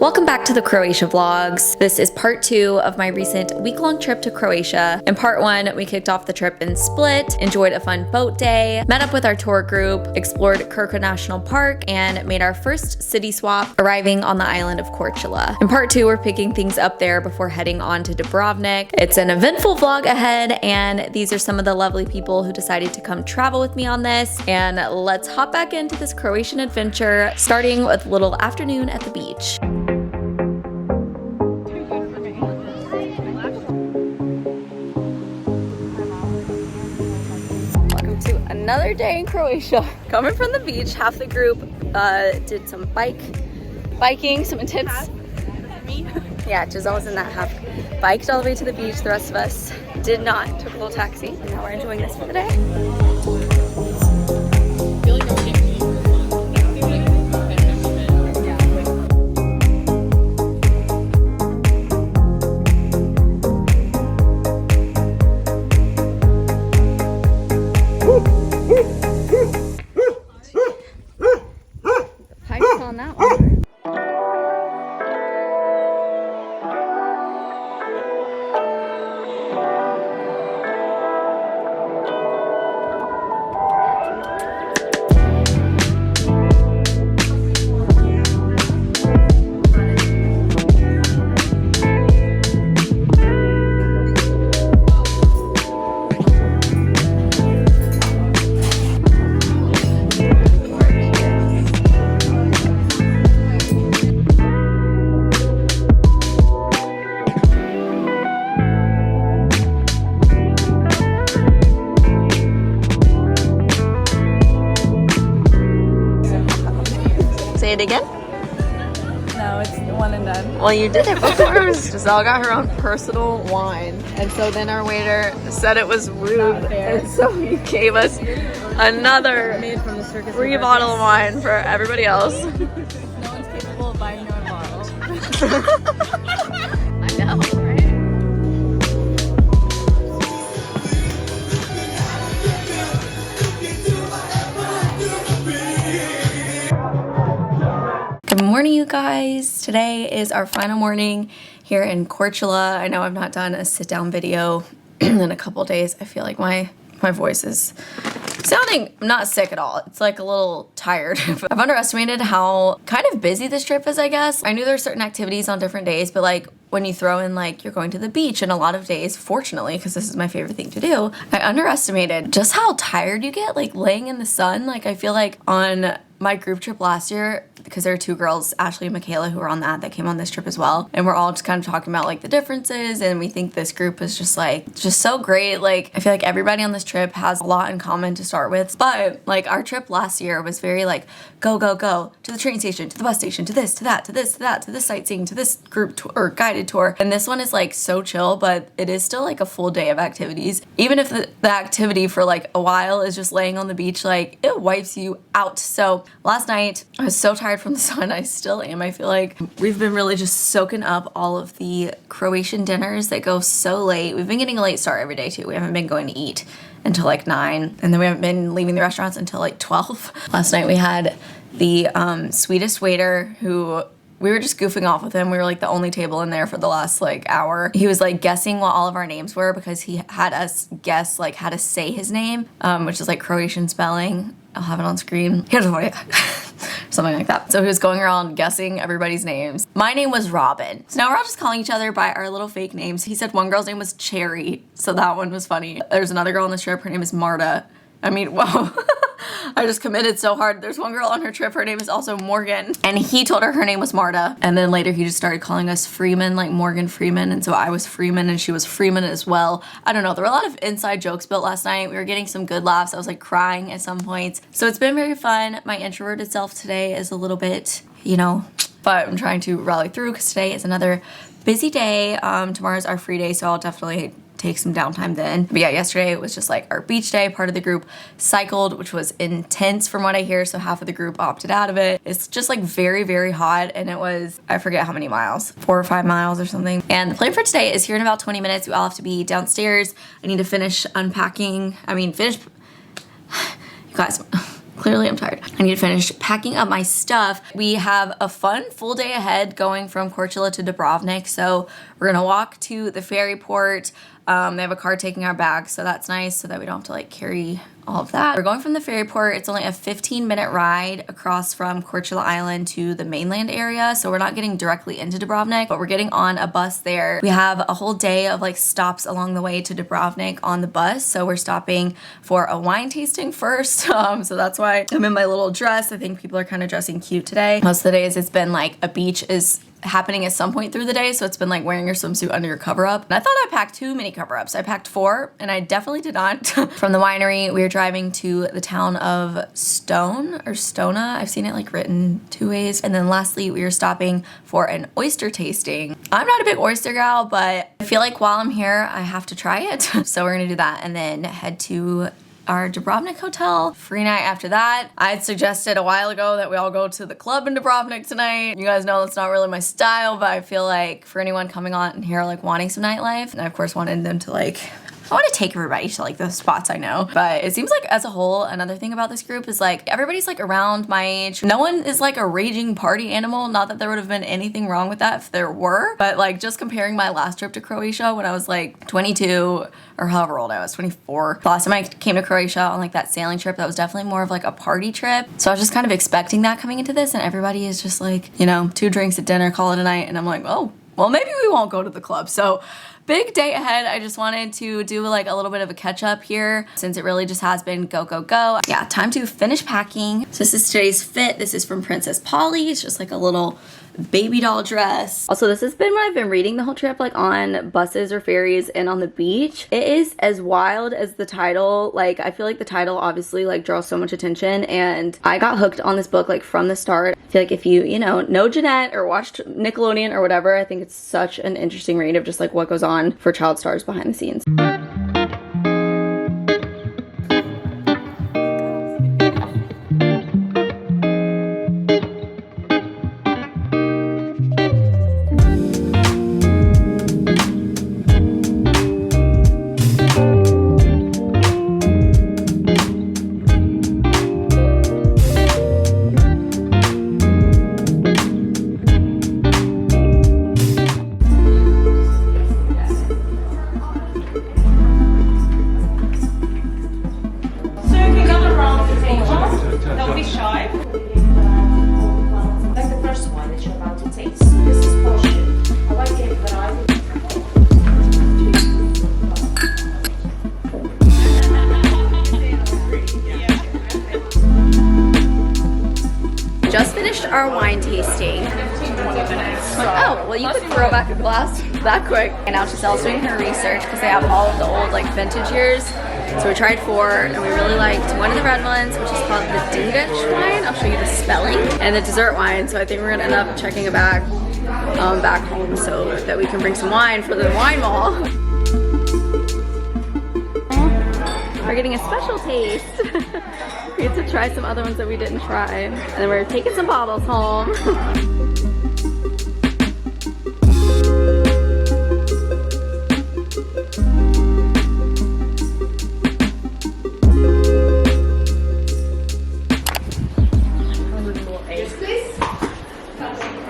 Welcome back to the Croatia vlogs. This is part 2 of my recent week-long trip to Croatia. In part 1, we kicked off the trip in Split, enjoyed a fun boat day, met up with our tour group, explored Krka National Park, and made our first city swap, arriving on the island of Korčula. In part 2, we're picking things up there before heading on to Dubrovnik. It's an eventful vlog ahead, and these are some of the lovely people who decided to come travel with me on this. And let's hop back into this Croatian adventure, starting with a little afternoon at the beach. Another day in Croatia. Coming from the beach, half the group did some biking, some intense. Yeah, Giselle was in that half. Biked all the way to the beach. The rest of us did not. Took a little taxi, and now we're enjoying this for the day. Say it again? No, it's one and done. Well, you did it before. Giselle got her own personal wine, and so then our waiter said it was rude, and so he gave us another free bottle of wine for everybody else. No one's capable of buying their own bottle. I know, right? Good morning, you guys. Today is our final morning here in Korčula. I know I've not done a sit-down video in a couple days. I feel like my voice is sounding not sick at all. It's like a little tired. I've underestimated how kind of busy this trip is, I guess. I knew there's certain activities on different days, but like when you throw in like you're going to the beach and a lot of days, fortunately, because this is my favorite thing to do, I underestimated just how tired you get like laying in the sun. Like I feel like on my group trip last year, because there are 2 girls, Ashley and Michaela, who were on that came on this trip as well. And we're all just kind of talking about like the differences, and we think this group is just so great. Like I feel like everybody on this trip has a lot in common to start with. But like our trip last year was very like go, go, go to the train station, to the bus station, to this, to that, to this, to that, to this sightseeing, to this group tour or guided tour. And this one is like so chill, but it is still like a full day of activities. Even if the activity for like a while is just laying on the beach, like it wipes you out. So last night I was so tired from the sun. I still am. I feel like we've been really just soaking up all of the Croatian dinners that go so late. We've been getting a late start every day too. We haven't been going to eat until like 9, and then we haven't been leaving the restaurants until like 12. Last night we had the sweetest waiter who we were just goofing off with him. We were like the only table in there for the last like hour. He was like guessing what all of our names were because he had us guess like how to say his name, which is like Croatian spelling. I'll have it on screen. Here's what something like that. So he was going around guessing everybody's names. My name was Robin. So now we're all just calling each other by our little fake names. He said one girl's name was Cherry, so that one was funny. There's another girl on this trip. Her name is Marta. I mean, whoa. I just committed so hard. There's one girl on her trip, her name is also Morgan, and he told her name was Marta, and then later he just started calling us Freeman, like Morgan Freeman, and so I was Freeman and she was Freeman as well. I don't know, there were a lot of inside jokes built last night. We were getting some good laughs. I was like crying at some points. So it's been very fun. My introverted self today is a little bit, you know, but I'm trying to rally through because today is another busy day. Tomorrow's our free day, so I'll definitely take some downtime then. But yeah, yesterday it was just like our beach day. Part of the group cycled, which was intense from what I hear, so half of the group opted out of it. It's just like very, very hot, and it was, I forget how many miles, 4 or 5 miles or something. And the plan for today is here in about 20 minutes. We all have to be downstairs. I need to finish unpacking. You guys, Clearly I'm tired. I need to finish packing up my stuff. We have a fun full day ahead going from Korčula to Dubrovnik. So we're gonna walk to the ferry port. They have a car taking our bags, so that's nice so that we don't have to like carry all of that. We're going from the ferry port. It's only a 15-minute ride across from Korčula Island to the mainland area. So we're not getting directly into Dubrovnik, but we're getting on a bus there. We have a whole day of like stops along the way to Dubrovnik on the bus. So we're stopping for a wine tasting first. So that's why I'm in my little dress. I think people are kind of dressing cute today. Most of the days it's been like a beach is happening at some point through the day, so it's been like wearing your swimsuit under your cover-up. And I thought I packed too many cover-ups. I packed 4, and I definitely did not. From the winery, we are driving to the town of Ston or Stona. I've seen it like written 2 ways. And then lastly, we are stopping for an oyster tasting. I'm not a big oyster gal, but I feel like while I'm here, I have to try it. So we're gonna do that and then head to our Dubrovnik hotel. Free night after that. I had suggested a while ago that we all go to the club in Dubrovnik tonight. You guys know that's not really my style, but I feel like for anyone coming on here like wanting some nightlife, and I of course wanted them to like, I want to take everybody to like the spots I know. But it seems like as a whole, another thing about this group is like everybody's like around my age. No one is like a raging party animal. Not that there would have been anything wrong with that if there were, but like just comparing my last trip to Croatia when I was like 22 or however old I was, 24. The last time I came to Croatia on like that sailing trip, that was definitely more of like a party trip. So I was just kind of expecting that coming into this, and everybody is just like, you know, 2 drinks at dinner, call it a night. And I'm like, oh, well, maybe we won't go to the club. So big day ahead. I just wanted to do like a little bit of a catch up here since it really just has been go, go, go. Yeah, time to finish packing. So this is today's fit. This is from Princess Polly. It's just like a little baby doll dress. Also, this has been what I've been reading the whole trip, like on buses or ferries and on the beach. It is as wild as the title. Like, I feel like the title obviously like draws so much attention, and I got hooked on this book like from the start. I feel like if you know Jeanette or watched Nickelodeon or whatever, I think it's such an interesting read of just like what goes on for child stars behind the scenes. Just finished our wine tasting. Oh, well, you could throw back a glass that quick. And now Giselle's doing her research because they have all of the old like vintage years. So we tried 4 and we really liked one of the red ones, which is called the Dutch wine. I'll show you the spelling. And the dessert wine. So I think we're gonna end up checking it back home so that we can bring some wine for the wine mall. We're getting a special taste. We get to try some other ones that we didn't try. And then we're taking some bottles home.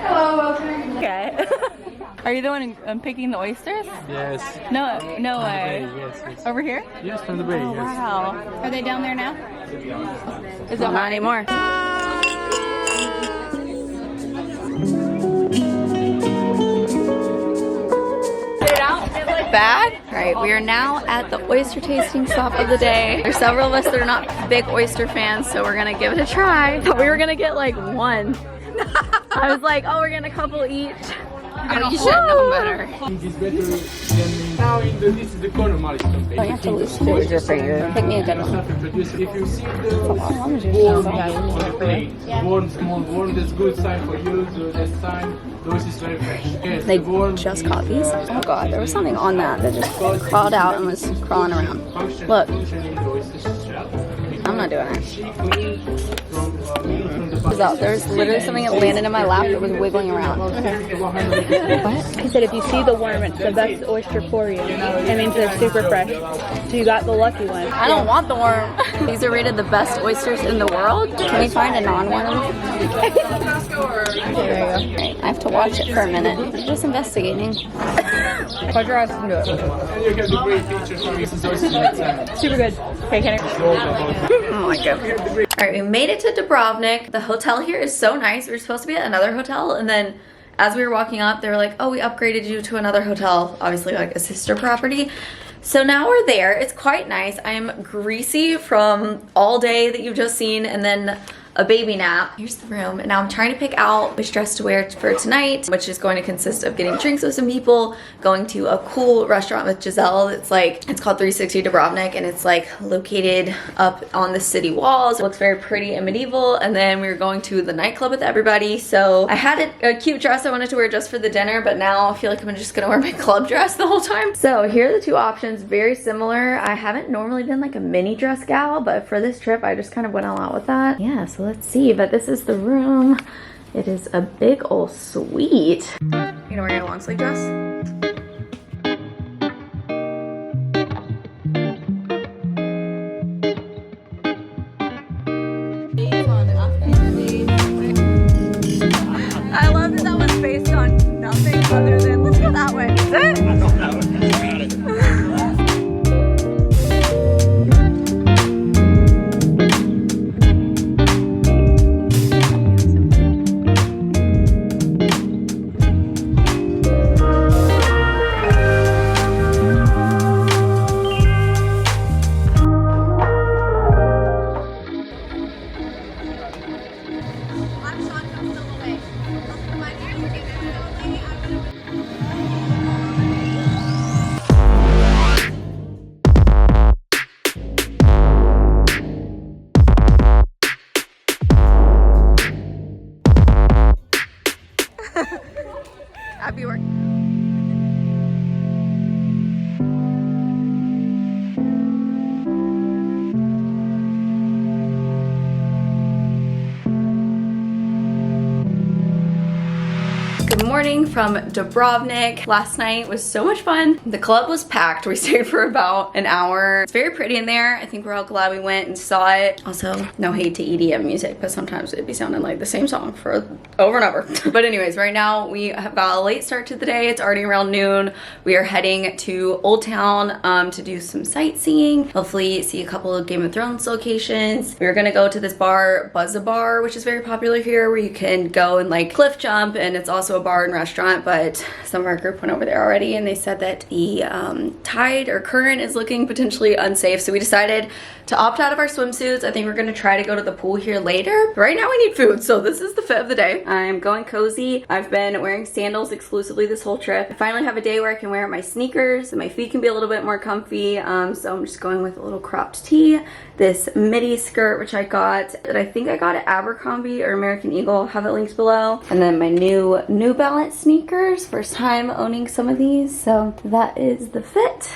Hello, welcome. Okay. Are you the one picking the oysters? Yes. No way. Yes. Over here? Yes, from the bay, Oh, yes. wow. Are they down there now? Is it not anymore? Bad? Alright, we are now at the oyster tasting stop of the day. There's several of us that are not big oyster fans, so we're gonna give it a try. But we were gonna get like 1. I was like, oh, we're getting a couple each. You should have known better. It's better than now this is the corner Michelin. Oh, you have to lose your finger. Pick me a good one. If you see the warm on the plate, warm, that's good sign for you, so that's sign, those is very fresh. Yes, They warm just caught these. Oh god, there was something on that that just crawled out and was crawling around. Look, I'm not doing it. There's literally something that landed in my lap that was wiggling around. Okay. What? He said if you see the worm, it's the best oyster for you. It means they're super fresh. So you got the lucky one. I don't want the worm. These are rated the best oysters in the world. Can we find a non-worm? There you go. Right, I have to watch it for a minute. I'm just investigating. Close your eyes and do it. And you get the great pictures from this oyster. Super good. Okay, can I? Oh my god. Alright, we made it to Dubrovnik. The hotel here is so nice. We were supposed to be at another hotel, and then as we were walking up, they were like, oh, we upgraded you to another hotel. Obviously, like a sister property. So now we're there. It's quite nice. I am greasy from all day that you've just seen, and then a baby nap. Here's the room, and now I'm trying to pick out which dress to wear for tonight, which is going to consist of getting drinks with some people, going to a cool restaurant with Giselle. It's called 360 Dubrovnik, and it's like located up on the city walls. It looks very pretty and medieval. And then we were going to the nightclub with everybody. So I had a cute dress I wanted to wear just for the dinner, but now I feel like I'm just gonna wear my club dress the whole time. So here are the two options, very similar. I haven't normally been like a mini dress gal, but for this trip I just kind of went all out with that. Yeah, so let's see. But this is the room. It is a big old suite. You gonna wear your long sleeve dress? I love that was based on nothing other than let's go that way. Is it? Happy work. Good morning from Dubrovnik. Last night was so much fun. The club was packed. We stayed for about an hour. It's very pretty in there. I think we're all glad we went and saw it. Also, no hate to EDM music, but sometimes it'd be sounding like the same song for over and over. But anyways, right now we have got a late start to the day. It's already around noon. We are heading to Old Town to do some sightseeing. Hopefully see a couple of Game of Thrones locations. We're gonna go to this bar, Bar, which is very popular here, where you can go and like cliff jump, and it's also a bar and restaurant, but some of our group went over there already and they said that the tide or current is looking potentially unsafe, so we decided to opt out of our swimsuits. I think we're gonna try to go to the pool here later. But right now we need food, so this is the fit of the day. I'm going cozy. I've been wearing sandals exclusively this whole trip. I finally have a day where I can wear my sneakers and my feet can be a little bit more comfy, so I'm just going with a little cropped tee, this midi skirt which I got that I think I got at Abercrombie or American Eagle. I'll have it linked below, and then my New Balance sneakers. First time owning some of these, so that is the fit.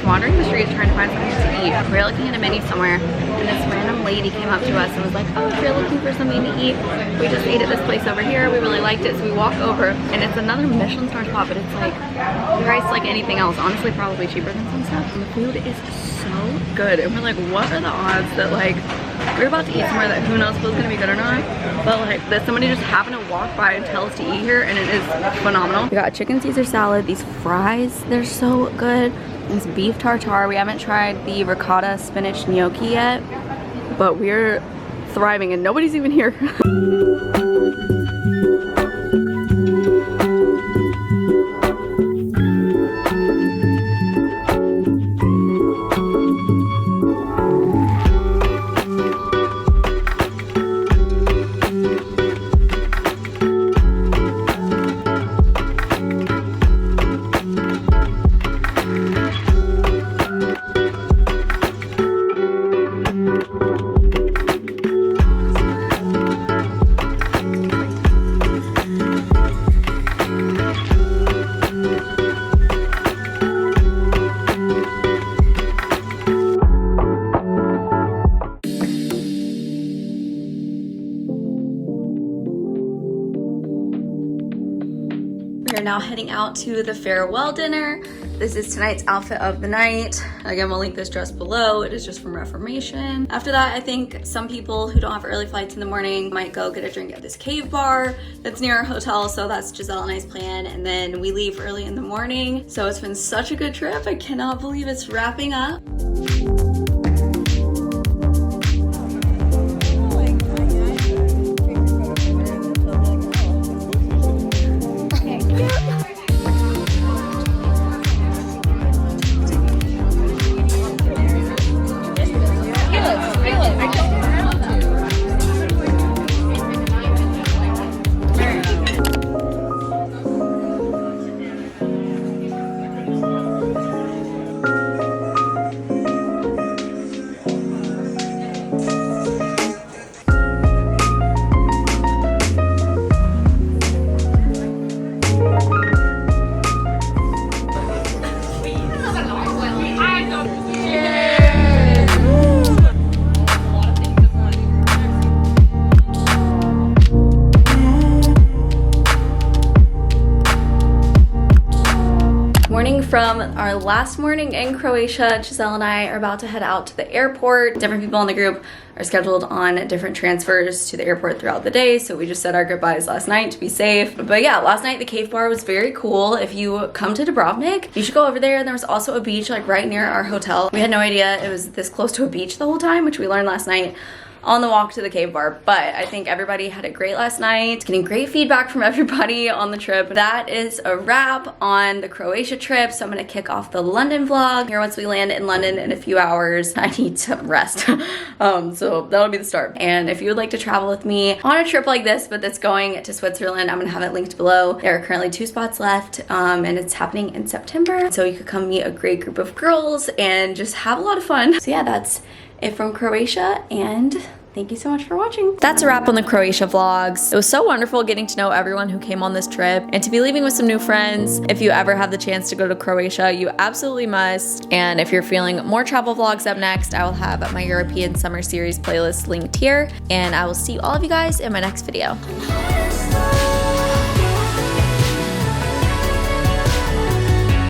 Wandering the streets trying to find something to eat. We were looking at a menu somewhere, and this random lady came up to us and was like, oh, if you're looking for something to eat, we just ate at this place over here. We really liked it. So we walk over, and it's another Michelin-star spot, but it's like priced like anything else. Honestly, probably cheaper than some stuff. And the food is so good. And we're like, what are the odds that like we're about to eat somewhere that who knows if it's gonna be good or not, but like that somebody just happened to walk by and tell us to eat here, and it is phenomenal. We got a chicken Caesar salad. These fries, they're so good. This beef tartare. We haven't tried the ricotta spinach gnocchi yet, but we're thriving and nobody's even here. We are now heading out to the farewell dinner. This is tonight's outfit of the night. Again, we'll link this dress below. It is just from Reformation. After that, I think some people who don't have early flights in the morning might go get a drink at this cave bar that's near our hotel. So that's Giselle and I's plan. And then we leave early in the morning. So it's been such a good trip. I cannot believe it's wrapping up. From our last morning in Croatia, Giselle and I are about to head out to the airport. Different people in the group are scheduled on different transfers to the airport throughout the day, so we just said our goodbyes last night to be safe. But yeah, last night the cave bar was very cool. If you come to Dubrovnik, you should go over there. There was also a beach like right near our hotel. We had no idea it was this close to a beach the whole time, which we learned last night on the walk to the cave bar. But I think everybody had a great last night, getting great feedback from everybody on the trip. That is a wrap on the Croatia trip. So I'm gonna kick off the London vlog here once we land in London in a few hours. I need to rest. So that'll be the start. And if you would like to travel with me on a trip like this, but that's going to Switzerland, I'm gonna have it linked below. There are currently 2 spots left, and it's happening in September. So you could come meet a great group of girls and just have a lot of fun. So yeah, that's it from Croatia, and thank you so much for watching. That's a wrap on the Croatia vlogs. It was so wonderful getting to know everyone who came on this trip and to be leaving with some new friends. If you ever have the chance to go to Croatia, you absolutely must. And if you're feeling more travel vlogs up next, I will have my European Summer Series playlist linked here. And I will see all of you guys in my next video.